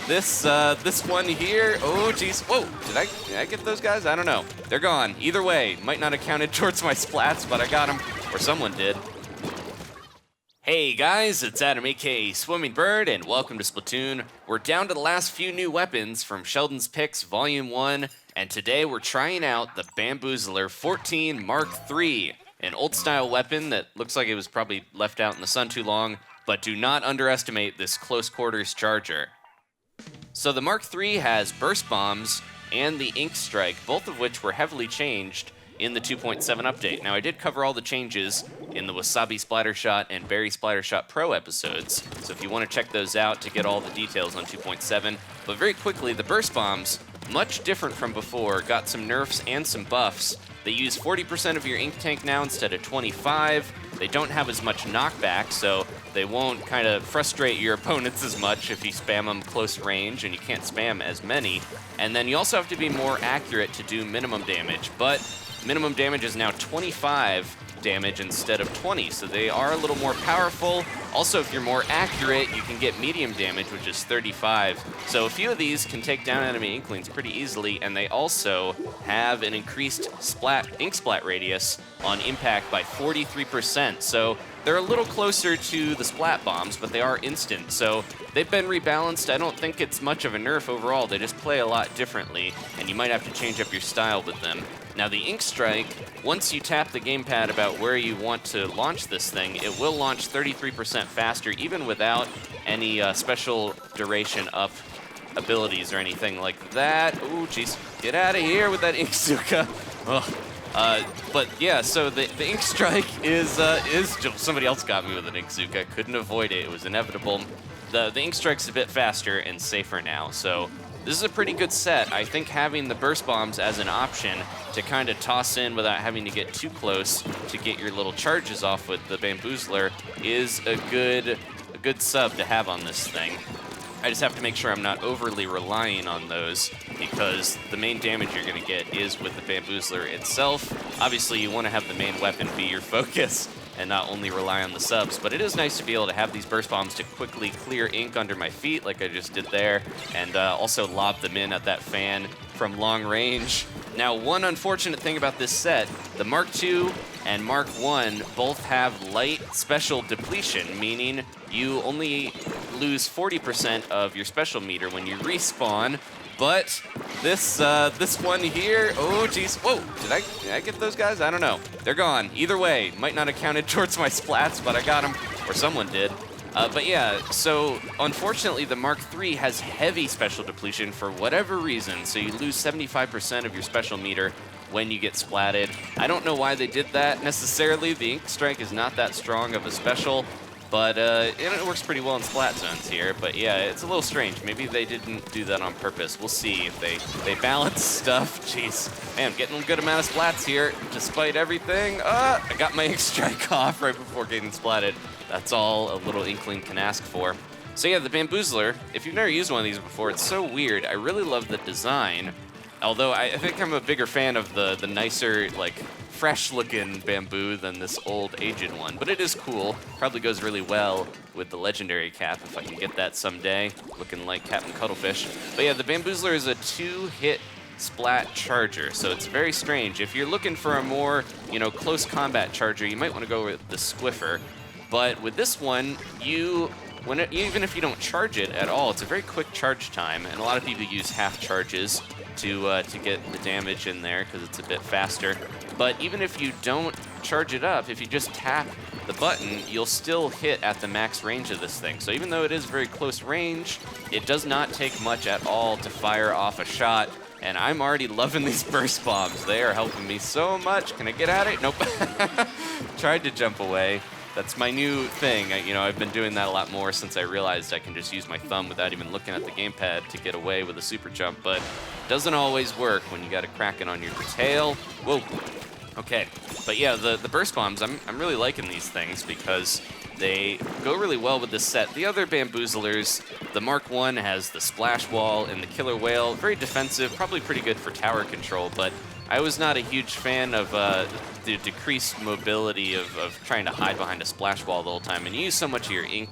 this one here. Oh, geez. Whoa, did I get those guys? I don't know. They're gone. Either way, might not have counted towards my splats, but I got them. Or someone did. Hey guys, it's Adam, aka Swimming Bird, and welcome to Splatoon. We're down to the last few new weapons from Sheldon's Picks Volume 1, and today we're trying out the Bamboozler 14 Mark III, an old-style weapon that looks like it was probably left out in the sun too long, but do not underestimate this close-quarters charger. So the Mark III has burst bombs and the Ink Strike, both of which were heavily changed in the 2.7 update. Now, I did cover all the changes in the Wasabi Splattershot and Berry Splattershot Pro episodes, so if you want to check those out to get all the details on 2.7. But very quickly, the burst bombs, much different from before, got some nerfs and some buffs. They use 40% of your ink tank now instead of 25. They don't have as much knockback, so they won't kind of frustrate your opponents as much if you spam them close range, and you can't spam as many. And then you also have to be more accurate to do minimum damage, but minimum damage is now 25 damage instead of 20, so they are a little more powerful. Also, if you're more accurate, you can get medium damage, which is 35. So a few of these can take down enemy Inklings pretty easily, and they also have an increased ink splat radius on impact by 43%. So they're a little closer to the splat bombs, but they are instant. So they've been rebalanced. I don't think it's much of a nerf overall. They just play a lot differently, and you might have to change up your style with them. Now the Ink Strike, once you tap the gamepad about where you want to launch this thing, it will launch 33% faster, even without any special duration up abilities or anything like that. Ooh, jeez, get out of here with that Inkzuka. But yeah, so the Ink Strike is somebody else got me with an Inkzuka. Couldn't avoid it. It was inevitable. The Ink Strike's a bit faster and safer now, so this is a pretty good set. I think having the burst bombs as an option to kind of toss in without having to get too close to get your little charges off with the Bamboozler is a good sub to have on this thing. I just have to make sure I'm not overly relying on those, because the main damage you're going to get is with the Bamboozler itself. Obviously, you want to have the main weapon be your focus and not only rely on the subs, but it is nice to be able to have these burst bombs to quickly clear ink under my feet like I just did there, and also lob them in at that fan from long range. Now, one unfortunate thing about this set, the Mark II and Mark I both have light special depletion, meaning you only lose 40% of your special meter when you respawn. But this one here, oh geez, whoa, did I get those guys? I don't know. They're gone. Either way, might not have counted towards my splats, but I got them, or someone did. But yeah, so unfortunately the Mark III has heavy special depletion for whatever reason, so you lose 75% of your special meter when you get splatted. I don't know why they did that necessarily. The Ink Strike is not that strong of a special, but it works pretty well in splat zones here. But yeah, it's a little strange. Maybe they didn't do that on purpose. We'll see if they balance stuff. Jeez, man, I'm getting a good amount of splats here despite everything. I got my Ink Strike off right before getting splatted. That's all a little Inkling can ask for. So yeah, the Bamboozler, if you've never used one of these before, it's so weird. I really love the design, although I think I'm a bigger fan of the nicer, like, fresh-looking bamboo than this old, aged one. But it is cool. Probably goes really well with the legendary cap if I can get that someday, looking like Captain Cuttlefish. But yeah, the Bamboozler is a 2-hit splat charger, so it's very strange. If you're looking for a more, close combat charger, you might want to go with the Squiffer. But with this one, even if you don't charge it at all, it's a very quick charge time, and a lot of people use half charges to get the damage in there because it's a bit faster. But even if you don't charge it up, if you just tap the button, you'll still hit at the max range of this thing. So even though it is very close range, it does not take much at all to fire off a shot. And I'm already loving these burst bombs. They are helping me so much. Can I get at it? Nope. Tried to jump away. That's my new thing. I've been doing that a lot more since I realized I can just use my thumb without even looking at the gamepad to get away with a super jump, but it doesn't always work when you got a Kraken on your tail. Whoa. Okay. But yeah, the burst bombs, I'm really liking these things because they go really well with this set. The other Bamboozlers, the Mark I has the Splash Wall and the Killer Whale. Very defensive, probably pretty good for tower control, but I was not a huge fan of the decreased mobility of trying to hide behind a splash wall the whole time and use so much of your ink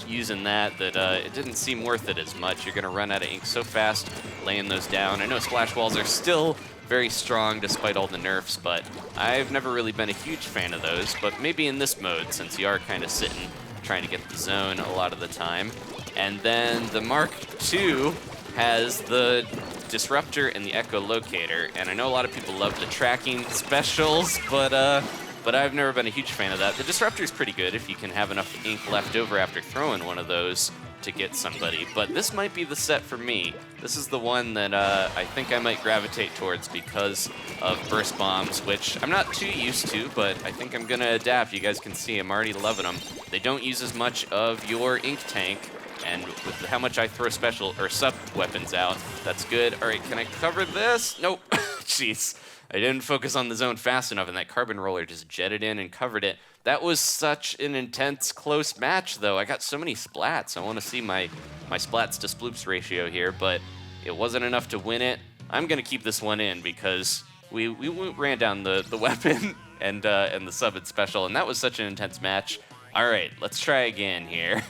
using that it didn't seem worth it as much. You're going to run out of ink so fast laying those down. I know splash walls are still very strong despite all the nerfs, but I've never really been a huge fan of those. But maybe in this mode, since you are kind of sitting trying to get the zone a lot of the time. And then the Mark II has the Disruptor and the Echolocator, and I know a lot of people love the tracking specials, but I've never been a huge fan of that. The Disruptor is pretty good if you can have enough ink left over after throwing one of those to get somebody, but this might be the set for me. This is the one that I think I might gravitate towards because of burst bombs, which I'm not too used to, but I think I'm gonna adapt. You guys can see I'm already loving them. They don't use as much of your ink tank, and with how much I throw special or sub weapons out, that's good. All right, can I cover this? Nope. Jeez. I didn't focus on the zone fast enough, and that carbon roller just jetted in and covered it. That was such an intense, close match, though. I got so many splats. I want to see my splats to sploops ratio here, but it wasn't enough to win it. I'm going to keep this one in because we ran down the weapon and the sub and special, and that was such an intense match. All right, let's try again here.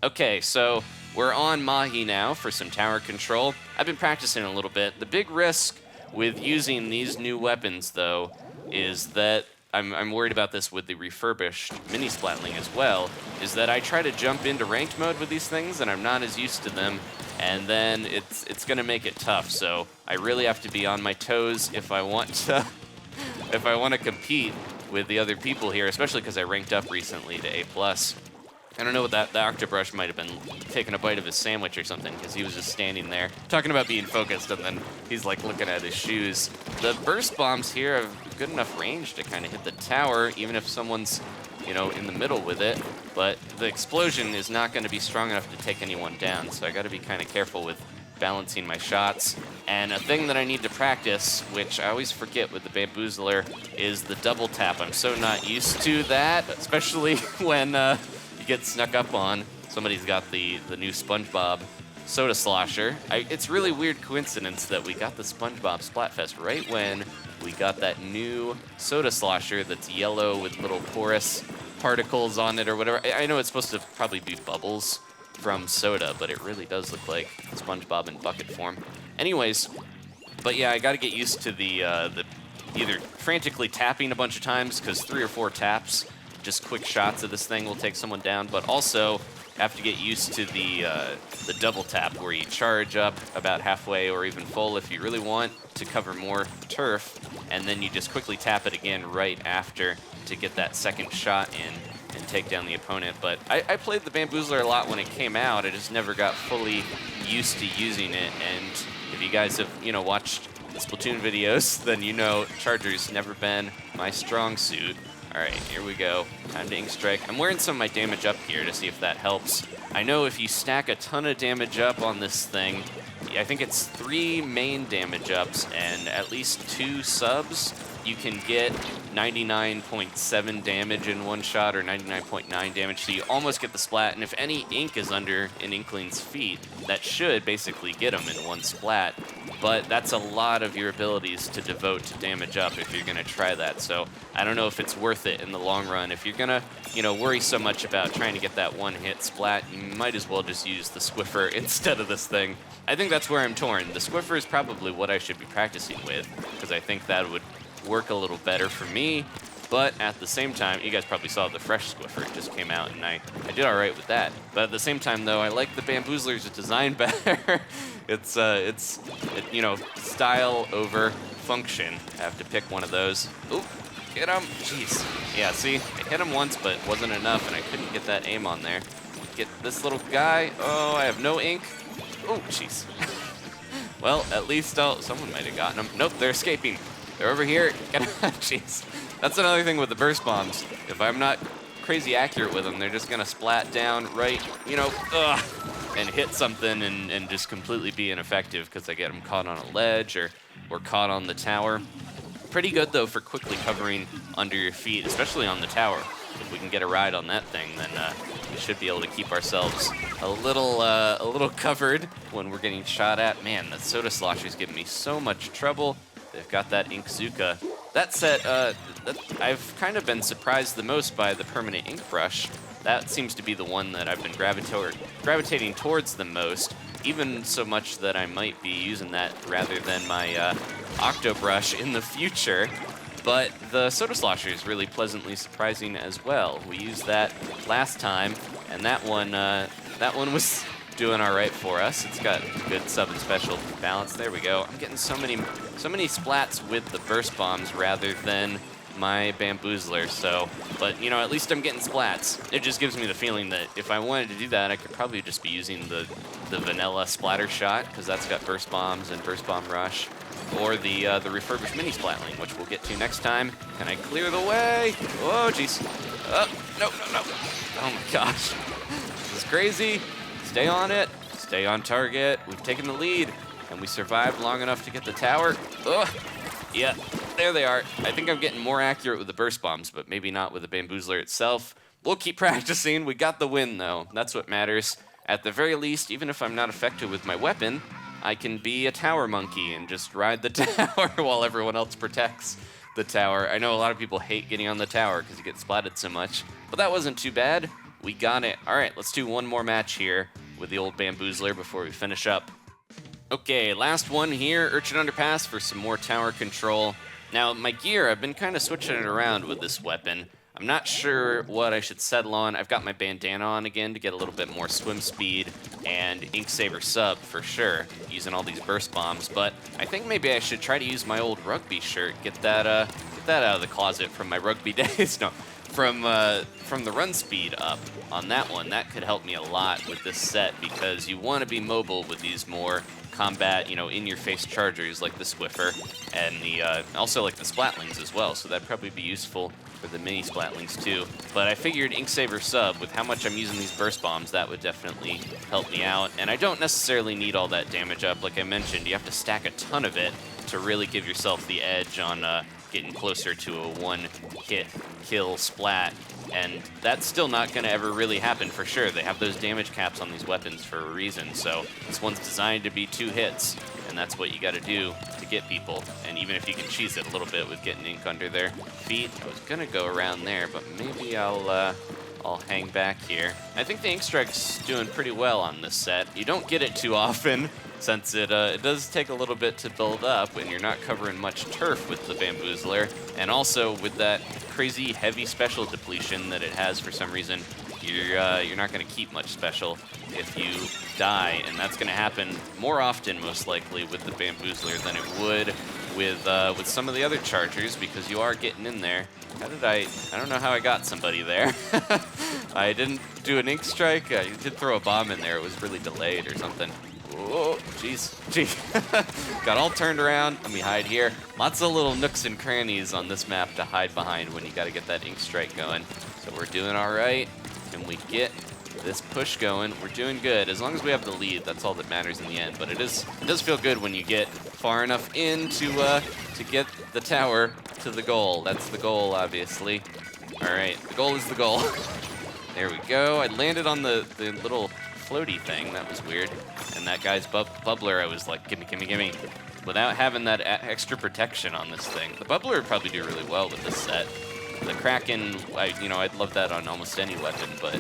Okay, so we're on Mahi now for some tower control. I've been practicing a little bit. The big risk with using these new weapons, though, is that I'm worried about this with the refurbished mini Splatling as well, is that I try to jump into ranked mode with these things and I'm not as used to them, and then it's gonna make it tough. So I really have to be on my toes if I want to compete with the other people here, especially because I ranked up recently to A+. I don't know what the Octobrush might have been taking a bite of his sandwich or something, because he was just standing there talking about being focused, and then he's like looking at his shoes. The burst bombs here have good enough range to kind of hit the tower, even if someone's, you know, in the middle with it. But the explosion is not going to be strong enough to take anyone down, so I got to be kind of careful with balancing my shots. And a thing that I need to practice, which I always forget with the Bamboozler, is the double tap. I'm so not used to that, especially when get snuck up on. Somebody's got the new SpongeBob Soda Slosher. It's really weird coincidence that we got the SpongeBob Splatfest right when we got that new Soda Slosher that's yellow with little porous particles on it or whatever. I know it's supposed to probably be bubbles from soda, but it really does look like SpongeBob in bucket form. Anyways, but yeah, I gotta get used to the either frantically tapping a bunch of times, because 3 or 4 taps, just quick shots of this thing will take someone down, but also have to get used to the double tap, where you charge up about halfway or even full if you really want to cover more turf, and then you just quickly tap it again right after to get that second shot in and take down the opponent. But I played the Bamboozler a lot when it came out. I just never got fully used to using it, and if you guys have, you know, watched the Splatoon videos, then you know Charger's never been my strong suit. All right, here we go. Time to Ink Strike. I'm wearing some of my damage up here to see if that helps. I know if you stack a ton of damage up on this thing, I think it's 3 main damage ups and at least 2 subs, you can get 99.7 damage in one shot or 99.9 damage, so you almost get the splat, and if any ink is under an Inkling's feet, that should basically get him in one splat. But that's a lot of your abilities to devote to damage up if you're gonna try that. So I don't know if it's worth it in the long run. If you're gonna, you know, worry so much about trying to get that one-hit splat, you might as well just use the Squiffer instead of this thing. I think that's where I'm torn. The Squiffer is probably what I should be practicing with, because I think that would work a little better for me. But at the same time, you guys probably saw the fresh Squiffer just came out, and I did all right with that. But at the same time, though, I like the Bamboozler's design better. It's you know, style over function. I have to pick one of those. Oop, get him. Jeez. Yeah, see, I hit him once, but it wasn't enough, and I couldn't get that aim on there. Get this little guy. Oh, I have no ink. Oh, jeez. Well, at least someone might have gotten him. Nope, they're escaping. They're over here. Jeez. That's another thing with the burst bombs. If I'm not crazy accurate with them, they're just gonna splat down right, you know, and hit something and just completely be ineffective because I get them caught on a ledge or caught on the tower. Pretty good though for quickly covering under your feet, especially on the tower. If we can get a ride on that thing, then we should be able to keep ourselves a little covered when we're getting shot at. Man, that Soda Slosher's giving me so much trouble. They've got that Inkzuka. That set, I've kind of been surprised the most by the permanent ink brush that seems to be the one that I've been gravitating towards the most, even so much that I might be using that rather than my Octo Brush in the future. But the Soda Slosher is really pleasantly surprising as well. We used that last time, and that one was doing all right for us. It's got good sub and special balance. There we go. I'm getting so many splats with the burst bombs rather than my Bamboozler. So, but you know, at least I'm getting splats. It just gives me the feeling that if I wanted to do that, I could probably just be using the vanilla splatter shot, because that's got burst bombs and burst bomb rush, or the refurbished mini splatling, which we'll get to next time. Can I clear the way? Oh, jeez. No. Oh my gosh. This is crazy. Stay on it. Stay on target. We've taken the lead, and we survived long enough to get the tower. Ugh. Yeah, there they are. I think I'm getting more accurate with the burst bombs, but maybe not with the Bamboozler itself. We'll keep practicing. We got the win, though. That's what matters. At the very least, even if I'm not effective with my weapon, I can be a tower monkey and just ride the tower while everyone else protects the tower. I know a lot of people hate getting on the tower because you get splatted so much, but that wasn't too bad. We got it. All right, let's do one more match here with the old Bamboozler before we finish up. Okay, last one here, Urchin Underpass for some more tower control. Now, my gear, I've been kind of switching it around with this weapon. I'm not sure what I should settle on. I've got my bandana on again to get a little bit more swim speed and Ink Saber sub for sure, using all these burst bombs. But I think maybe I should try to use my old rugby shirt, get that out of the closet from my rugby days. No, from the run speed up on that one. That could help me a lot with this set, because you want to be mobile with these more combat, you know, in-your-face chargers like the Swiffer, and the also like the Splatlings as well. So that'd probably be useful for the mini Splatlings too. But I figured Ink Saber sub, with how much I'm using these burst bombs, that would definitely help me out. And I don't necessarily need all that damage up. Like I mentioned, you have to stack a ton of it to really give yourself the edge on getting closer to a one-hit kill splat. And that's still not going to ever really happen for sure. They have those damage caps on these weapons for a reason. So this one's designed to be 2 hits, and that's what you got to do to get people. And even if you can cheese it a little bit with getting ink under their feet, I was going to go around there, but maybe I'll hang back here. I think the Ink Strike's doing pretty well on this set. You don't get it too often, since it does take a little bit to build up, and you're not covering much turf with the Bamboozler. And also with that crazy heavy special depletion that it has for some reason, you're not going to keep much special if you die, and that's going to happen more often, most likely, with the Bamboozler than it would with some of the other chargers, because you are getting in there. How did I don't know how I got somebody there. I didn't do an Ink Strike. I did throw a bomb in there. It was really delayed or something. Oh, jeez. Got all turned around. Let me hide here. Lots of little nooks and crannies on this map to hide behind when you got to get that Ink Strike going. So we're doing all right. Can we get this push going? We're doing good. As long as we have the lead, that's all that matters in the end. But it does feel good when you get far enough in to get the tower to the goal. That's the goal, obviously. All right, the goal is the goal. There we go. I landed on the little floaty thing. That was weird. And that guy's bubbler, I was like, gimme. Without having that extra protection on this thing. The bubbler would probably do really well with this set. The Kraken, I'd love that on almost any weapon, but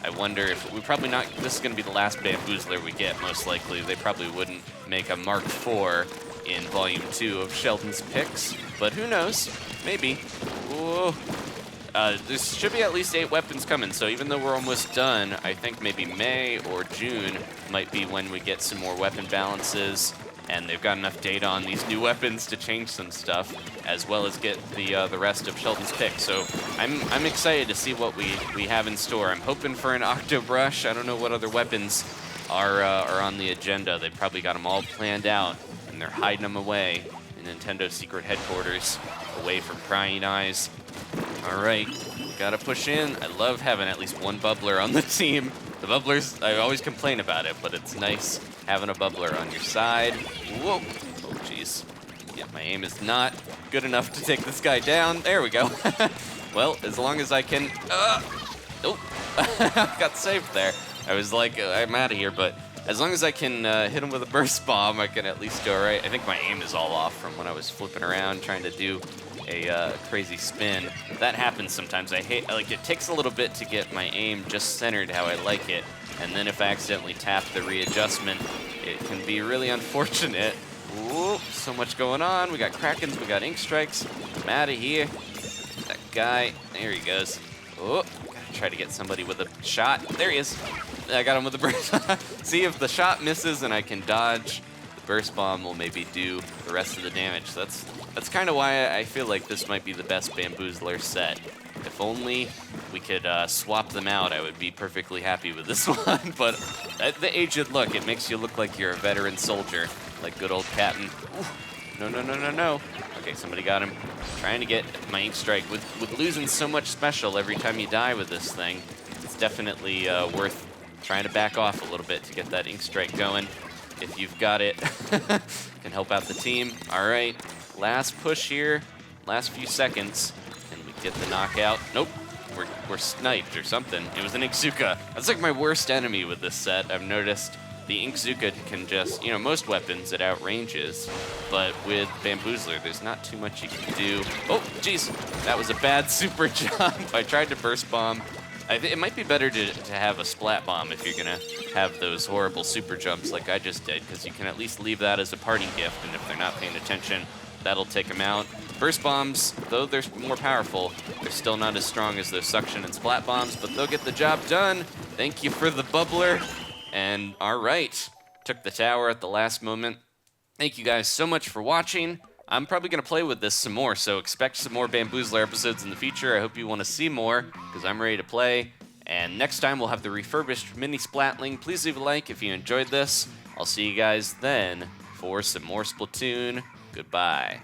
I wonder if this is going to be the last Bamboozler we get, most likely. They probably wouldn't make a Mark IV in Volume 2 of Sheldon's picks, but who knows? Maybe. Whoa. There should be at least 8 weapons coming, so even though we're almost done, I think maybe May or June might be when we get some more weapon balances, and they've got enough data on these new weapons to change some stuff, as well as get the rest of Sheldon's picks. So I'm excited to see what we have in store. I'm hoping for an Octo Brush. I don't know what other weapons are on the agenda. They probably got them all planned out, and they're hiding them away in Nintendo's secret headquarters, away from prying eyes. All right, gotta push in. I love having at least one bubbler on the team. The bubblers, I always complain about it, but it's nice having a bubbler on your side. Whoa, oh jeez. Yeah, my aim is not good enough to take this guy down. There we go. Well, as long as I can, oh, got saved there. I was like, I'm out of here, but as long as I can hit him with a burst bomb, I can at least go right. I think my aim is all off from when I was flipping around trying to do a crazy spin. That happens sometimes. I hate, like, it takes a little bit to get my aim just centered how I like it, and then if I accidentally tap the readjustment, it can be really unfortunate. Ooh, so much going on. We got Krakens, we got Ink Strikes. I'm out of here. That guy, there he goes. Oh, gotta try to get somebody with a shot. There he is. I got him with the burst. See, if the shot misses and I can dodge, the burst bomb will maybe do the rest of the damage. So that's kind of why I feel like this might be the best Bamboozler set. If only we could swap them out, I would be perfectly happy with this one. But the aged look, it makes you look like you're a veteran soldier, like good old Captain. Ooh. No, no, no, no, no. Okay, somebody got him. Trying to get my Ink Strike. With losing so much special every time you die with this thing, it's definitely worth trying to back off a little bit to get that Ink Strike going. If you've got it, can help out the team. All right, last push here, last few seconds. Can we get the knockout? Nope, we're sniped or something. It was an Inkzuka. That's like my worst enemy with this set. I've noticed the Inkzuka can just, you know, most weapons it outranges, but with Bamboozler, there's not too much you can do. Oh, geez, that was a bad super jump. I tried to burst bomb. It might be better to have a splat bomb if you're gonna have those horrible super jumps like I just did, because you can at least leave that as a party gift, and if they're not paying attention, that'll take them out. Burst bombs, though they're more powerful, they're still not as strong as those suction and splat bombs, but they'll get the job done. Thank you for the bubbler. And all right, took the tower at the last moment. Thank you guys so much for watching. I'm probably gonna play with this some more, so expect some more Bamboozler episodes in the future. I hope you wanna see more, because I'm ready to play. And next time we'll have the refurbished mini Splatling. Please leave a like if you enjoyed this. I'll see you guys then for some more Splatoon. Goodbye.